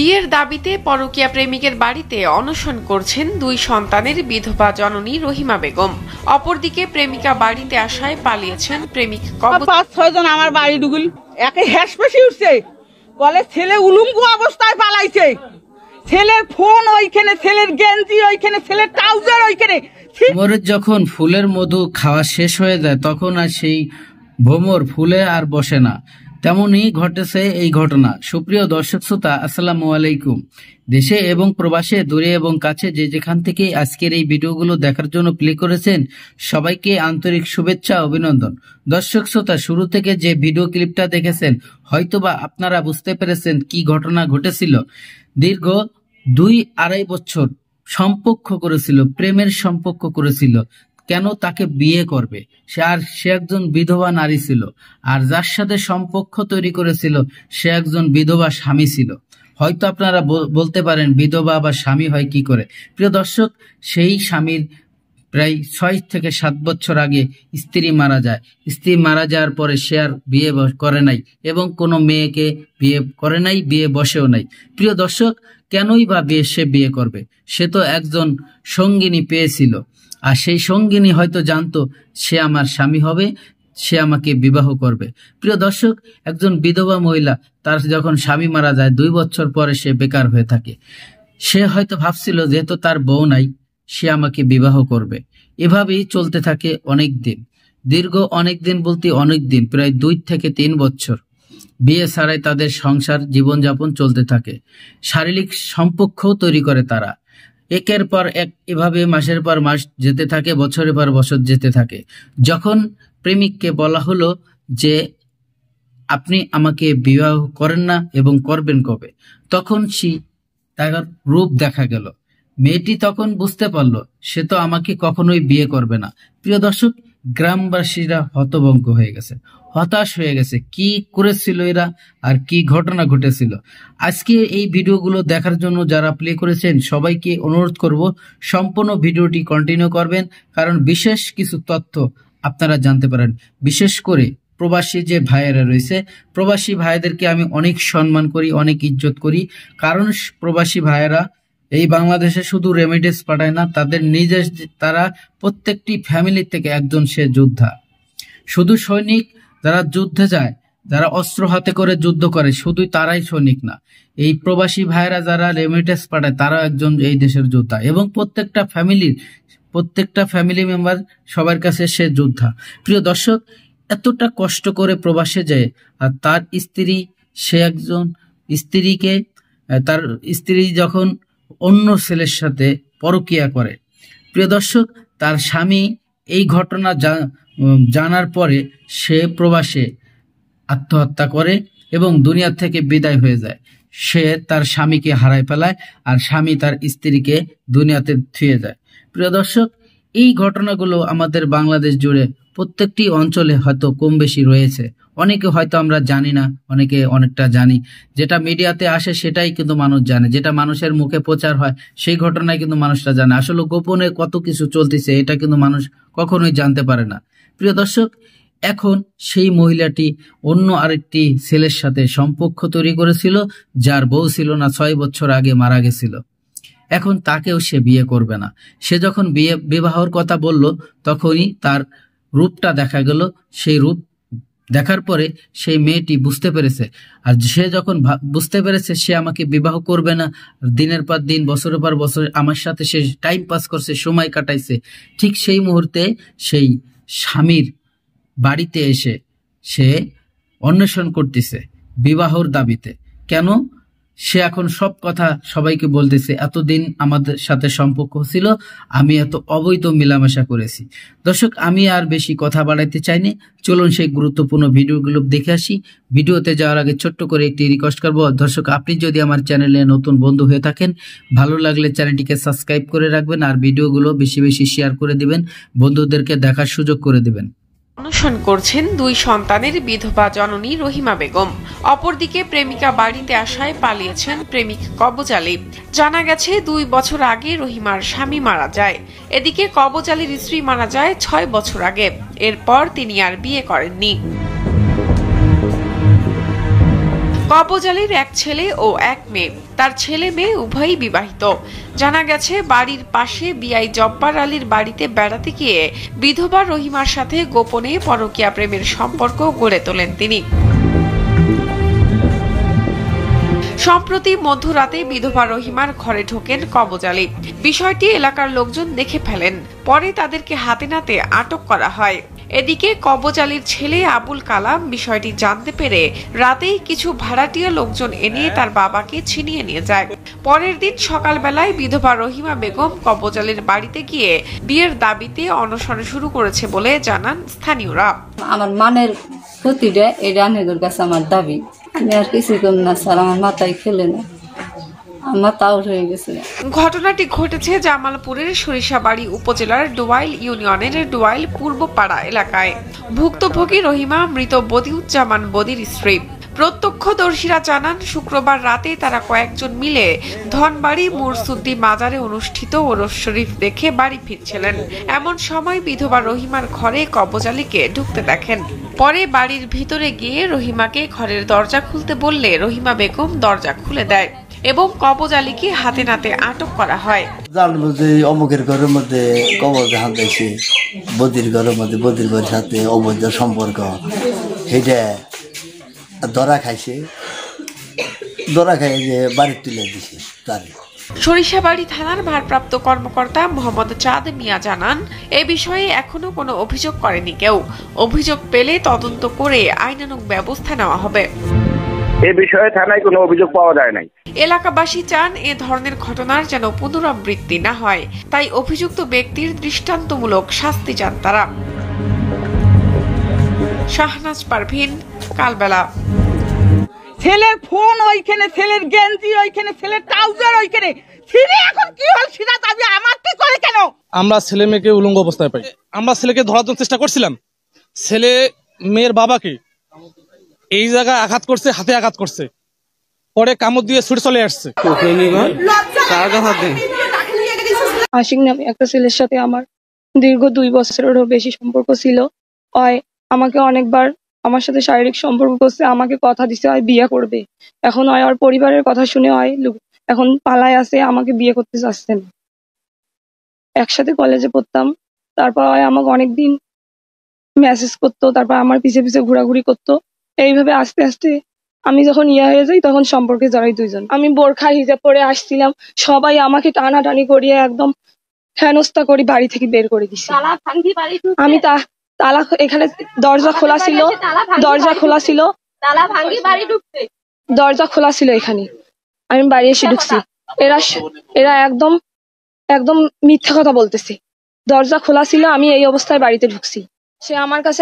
বিয়ের দাবিতে পরকীয়া প্রেমিকের বাড়িতে অনশন করছেন দুই সন্তানের বিধবা জননী রহিমা বেগম। অপরদিকে প্রেমিকা বাড়িতে আসায় পালিয়েছেন প্রেমিক। ৫-৬ জন আমার বাড়ি ঢুকুল একে হেসপেসি উঠছে, বলে ছেলে উলুঙ্গু অবস্থায় পালাইছে, ছেলের ফোন ওইখানে, ছেলের গেঞ্জি ওইখানে, ছেলের ট্রাউজার ওইখানে। ভ্রমরের যখন ফুলের মধু খাওয়া শেষ হয়ে যায় তখন আর সেই ভ্রমর ফুলে আর বসে না। তেমনই ঘটেছে এই ঘটনা। সুপ্রিয় দর্শক শ্রোতা, আসসালামু আলাইকুম। দেশে এবং প্রবাসে, দূরে এবং কাছে যে যেখান থেকে আজকের এই ভিডিওগুলো দেখার জন্য প্লে করেছেন, সবাইকে আন্তরিক শুভেচ্ছা, অভিনন্দন। দর্শক শ্রোতা, শুরু থেকে যে ভিডিও ক্লিপটা দেখেছেন হয়তোবা আপনারা বুঝতে পেরেছেন কি ঘটনা ঘটেছিল। দীর্ঘ 2-2.5 বছর সম্পর্ক করেছিল, প্রেমের সম্পর্ক করেছিল। কেন তাকে বিয়ে করবে? সে একজন বিধবা নারী ছিল, আর যার সাথে সম্পর্ক তৈরি করেছিল সে একজন বিধবা স্বামী ছিল। হয়তো আপনারা বলতে পারেন বিধবা বা স্বামী হয় কি করে। প্রিয় দর্শক, সেই স্বামীর প্রায় 6 থেকে 7 বছর আগে স্ত্রী মারা যায়। স্ত্রী মারা যাওয়ার পরে সে আর বিয়ে করে নাই এবং কোনো মেয়েকে বিয়ে করে নাই, বিয়ে বসেও নাই। প্রিয় দর্শক, কেনই বা সে বিয়ে করবে? সে তো একজন সঙ্গিনী পেয়েছিল, আর সেই সঙ্গিনী হয়তো জানতো সে আমার স্বামী হবে, সে আমাকে বিবাহ করবে। প্রিয় দর্শক, একজন বিধবা মহিলা, তার যখন স্বামী মারা যায় 2 বছর পরে সে বেকার হয়ে থাকে। সে হয়তো ভাবছিল যেহেতু তার বউ নাই, সে আমাকে বিবাহ করবে। এভাবেই চলতে থাকে অনেক দিন, দীর্ঘ অনেক দিন বলতে অনেক দিন, প্রায় 2 থেকে 3 বছর বিয়ে ছাড়াই তাদের সংসার জীবনযাপন চলতে থাকে। শারীরিক সম্পর্কও তৈরি করে তারা, একের পর এক, এভাবে মাসের পর মাস যেতে থাকে, বছরের পর বছর যেতে থাকে। যখন প্রেমিককে বলা হলো যে আপনি আমাকে বিবাহ করেন না এবং করবেন কবে, তখন তার রূপ দেখা গেল। মেয়েটি তখন বুঝতে পারলো সে তো আমাকে কখনোই বিয়ে করবে না। প্রিয় দর্শক, গ্রামবাসীরা হতভম্ব হয়ে গেছে, হতাশ হয়ে গেছে। কি করেছিল এরা আর কি ঘটনা ঘটেছিল? আজকে এই ভিডিওগুলো দেখার জন্য যারা প্লে করেছেন সবাইকে অনুরোধ করব সম্পূর্ণ ভিডিওটি কন্টিনিউ করবেন, কারণ বিশেষ কিছু তথ্য আপনারা জানতে পারেন। বিশেষ করে প্রবাসী যে ভাইয়েরা রয়েছে, প্রবাসী ভাইদেরকে আমি অনেক সম্মান করি, অনেক ইজ্জত করি, কারণ প্রবাসী ভাইয়েরা এই বাংলাদেশে শুধু রেমিডেন্স পাঠায় না, তাদের নিজের, তারা প্রত্যেকটি ফ্যামিলি থেকে একজন সে যোদ্ধা। শুধু সৈনিক যারা যুদ্ধে যায়, যারা অস্ত্র হাতে করে যুদ্ধ করে, শুধুই তারাই সৈনিক না, এই প্রবাসী ভাইয়েরা যারা রেমিডেন্স পাঠায় তারা একজন এই দেশের যোদ্ধা, এবং প্রত্যেকটা ফ্যামিলি মেম্বার সবার কাছে সে যোদ্ধা। প্রিয় দর্শক, এতটা কষ্ট করে প্রবাসে যায়, আর তার স্ত্রী, সে একজন স্ত্রীকে, তার স্ত্রী যখন অন্য ছেলের সাথে পরকীয়া করে, প্রিয় দর্শক, তার স্বামী এই ঘটনা জানার পরে সে প্রবাসে আত্মহত্যা করে এবং দুনিয়া থেকে বিদায় হয়ে যায়। সে তার স্বামীকে হারায় ফেলায়, আর স্বামী তার স্ত্রীকে দুনিয়াতে থুয়ে যায়। প্রিয় দর্শক, এই ঘটনাগুলো আমাদের বাংলাদেশ জুড়ে প্রত্যেকটি অঞ্চলে হয়তো কম বেশি রয়েছে। অনেকে হয়তো আমরা জানি না, অনেকে অনেকটা জানি। যেটা মিডিয়াতে আসে সেটাই কিন্তু মানুষ জানে, যেটা মানুষের মুখে প্রচার হয় সেই ঘটনায় কিন্তু মানুষরা জানে। আসলে গোপনে কত কিছু চলতেছে এটা কিন্তু মানুষ কখনোই জানতে পারে না। প্রিয় দর্শক, এখন সেই মহিলাটি অন্য আরেকটি ছেলের সাথে সম্পর্ক তৈরি করেছিল, যার বউ ছিল না, 6 বছর আগে মারা গেছিল। এখন তাকেও সে বিয়ে করবে না। সে যখন বিবাহর কথা বলল তখনই তার রূপটা দেখা গেল। সেই রূপ দেখার পরে সেই মেয়েটি বুঝতে পেরেছে, আর সে যখন বুঝতে পেরেছে সে আমাকে বিবাহ করবে না, দিনের পর দিন, বছরের পর বছর আমার সাথে সে টাইম পাস করছে, সময় কাটাইছে, ঠিক সেই মুহূর্তে সেই স্বামীর বাড়িতে এসে সে অন্বেষণ করতেছে বিবাহর দাবিতে। কেন? সে এখন সব কথা সবাইকে বলতেছে, এতদিন আমাদের সাথে সম্পর্ক ছিল, আমি এত অবৈধ মেলামেশা করেছি। দর্শক, আমি আর বেশি কথা বাড়াইতে চাইনি, চলুন সেই গুরুত্বপূর্ণ ভিডিওগুলো দেখে আসি। ভিডিওতে যাওয়ার আগে ছোট্ট করে একটি রিকোয়েস্ট করবো, দর্শক, আপনি যদি আমার চ্যানেলে নতুন বন্ধু হয়ে থাকেন, ভালো লাগলে চ্যানেলটিকে সাবস্ক্রাইব করে রাখবেন, আর ভিডিওগুলো বেশি বেশি শেয়ার করে দিবেন, বন্ধুদেরকে দেখার সুযোগ করে দিবেন। অনশন করছেন দুই সন্তানের বিধবা জননী রহিমা বেগম। অপরদিকে প্রেমিকা বাড়িতে আসায় পালিয়েছেন প্রেমিক কবজ আলী। জানা গেছে 2 বছর আগে রহিমার স্বামী মারা যায়। এদিকে কবজ আলীর স্ত্রী মারা যায় 6 বছর আগে। এরপর তিনি আর বিয়ে করেননি। কবজ আলীর এক ছেলে ও এক মেয়ে, তার ছেলে মেয়ে উভয়ই বিবাহিত। জানা গেছে বাড়ির পাশে বিআই জব্বার আলীর বাড়িতে বেড়াতে গিয়ে বিধবা রহিমার সাথে গোপনে পরকীয়া প্রেমের সম্পর্ক গড়ে তোলেন তিনি। সম্প্রতি মধ্যরাতে বিধবা রহিমার ঘরে ঢোকেন কবজ আলী। বিষয়টি এলাকার লোকজন দেখে ফেলেন, পরে তাদেরকে হাতে নাতে আটক করা হয়। এদিকে কবজ আলীর ছেলে আবুল কালাম বিষয়টি জানতে পেরে রাতেই কিছু ভাড়াটিয়া লোকজন এনে তার বাবাকে ছিনিয়ে নিয়ে যায়। পরের দিন সকালবেলায় বিধবা রহিমা বেগম কবজ আলীর বাড়িতে গিয়ে বিয়ের দাবিতে অনশন শুরু করেছে বলে জানান স্থানীয়রা। আমার মানের ক্ষতিটা এই রানের কাছে আমার দাবি, আমি আর কিছু কম না স্যার, আমার মাথায় খেলে না, আমার তাও হয়ে গেছে। ঘটনাটি ঘটেছে জামালপুরের সরিষাবাড়ি উপজেলার ডোয়াইল ইউনিয়নের ডোয়াইল পূর্বপাড়া এলাকায়। ভুক্তভোগী রহিমা মৃত বদিউজ্জামান বদির স্ত্রী। প্রত্যক্ষদর্শীরা জানান শুক্রবার রাতে তারা কয়েকজন মিলে ধনবাড়ি মুরসুদ্দি মাজারে অনুষ্ঠিত ওরস শরীফ দেখে বাড়ি ফিরছিলেন। এমন সময় বিধবা রহিমার ঘরে কবজ আলীকে ঢুকতে দেখেন। পরে বাড়ির ভিতরে গিয়ে রহিমাকে ঘরের দরজা খুলতে বললে রহিমা বেগম দরজা খুলে দেয় এবং কবজ আলীকে হাতে নাতে আটক করা হয়। জানবো যে অমুকের ঘরের মধ্যে কবজ হাত দিয়েছে, বদির ঘরের মধ্যে বদির ঘরের সাথে অবৈধ সম্পর্ক, সেটা ধরা খাইছে, ধরা খাই যে বাড়ি তুলে দিছে তার। সরিষাবাড়ি থানার ভারপ্রাপ্ত কর্মকর্তা মোহাম্মদ চাঁদ মিয়া জানান, এ বিষয়ে এখনো কোনো অভিযোগ করেনি কেউ। অভিযোগ পেলে তদন্ত করে আইনানুগ ব্যবস্থা নেওয়া হবে। এ বিষয়ে থানায় কোনো অভিযোগ পাওয়া যায় নাই। এলাকাবাসী চান এ ধরনের ঘটনার যেন পুনরাবৃত্তি না হয়, তাই অভিযুক্ত ব্যক্তির দৃষ্টান্তমূলক শাস্তি চান তারা। শাহনাজ পারভিন, কালবেলা। ছেলের ফোন ওইখানে, ছেলের গেঞ্জি ওইখানে, ছেলের ট্রাউজার ওইখানে, ছেলে এখন কি হল সেটা দাবি আমার কি করে কেন? আমরা ছেলে মেয়েকে উলঙ্গ অবস্থায় পাই। আমরা ছেলেকে ধরার জন্য চেষ্টা করছিলাম, ছেলে মেয়ের বাবাকে এই জায়গায় আঘাত করছে, হাতে আঘাত করছে, পরে কামড় দিয়ে ছুটে চলে আসছে। আশিক নামে একটা ছেলের সাথে আমার দীর্ঘ 2 বছরেরও বেশি সম্পর্ক ছিল। আমাকে অনেকবার আমার সাথে শারীরিক সম্পর্ক করছে, আমাকে কথা দিছে বিয়ে করবে। এখন ওর পরিবারের কথা শুনে এখন পালায় আছে, আমাকে বিয়ে করতে চাচ্ছে না। একসাথে কলেজে পড়তাম, তারপর আমাকে অনেকদিন মেসেজ করতো, তারপর আমার পিছে পিছে ঘোরাঘুরি করতো। এইভাবে আস্তে আস্তে আমি যখন হয়ে যাই তখন সম্পর্কে জড়াই 2 জন। আমি বোরখা হিজাব পরে আসছিলাম, সবাই আমাকে টানাটানি করিয়ে একদম হেনস্থা করে বাড়ি থেকে বের করে দিছে। আমি তালা এখানে দরজা খোলা ছিল, দরজা খোলা ছিল এখানে, আমি বাড়ি এসে ঢুকছি। এরা একদম একদম মিথ্যা কথা বলতেছে। দরজা খোলা ছিল, আমি এই অবস্থায় বাড়িতে ঢুকছি। সে আমার কাছে